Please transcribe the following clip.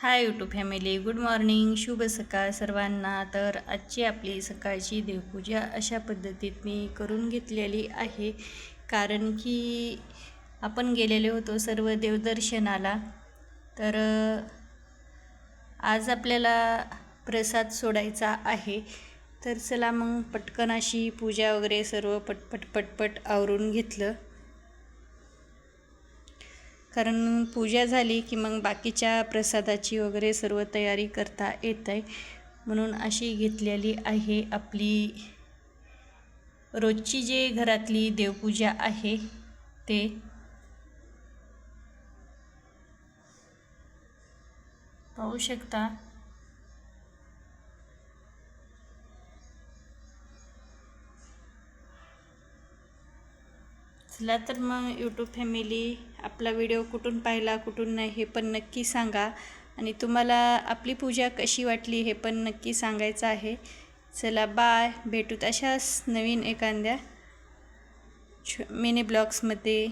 Hi YouTube family, good morning, शुभ सकाळ सर्वांना. तर आजची आपली सकाळची देवपूजा अशा पद्धतीत मी करून घेतलेली आहे, कारण की आपण गेलेले होतो सर्व देवदर्शनाला. तर आज आपल्याला प्रसाद सोडायचा आहे. तर चला मग पटकन अशी पूजा वगैरे सर्व पटपट आवरून घेतलं, कारण पूजा झाली की मग बाकीच्या प्रसादाची वगैरे सर्व तयारी करता येत आहे. म्हणून अशी घेतलेली आहे आपली रोजची जे घरातली देवपूजा आहे ते. पाहू शकता चला तर मग यूट्यूब फॅमिली, आपला व्हिडिओ कुठून पाहिला कुठून नाही हे पण नक्की सांगा, आणि तुम्हाला आपली पूजा कशी वाटली हे पण नक्की सांगायचं आहे. चला बाय, भेटूत अशाच नवीन एखाद्या मिनी ब्लॉग्समध्ये.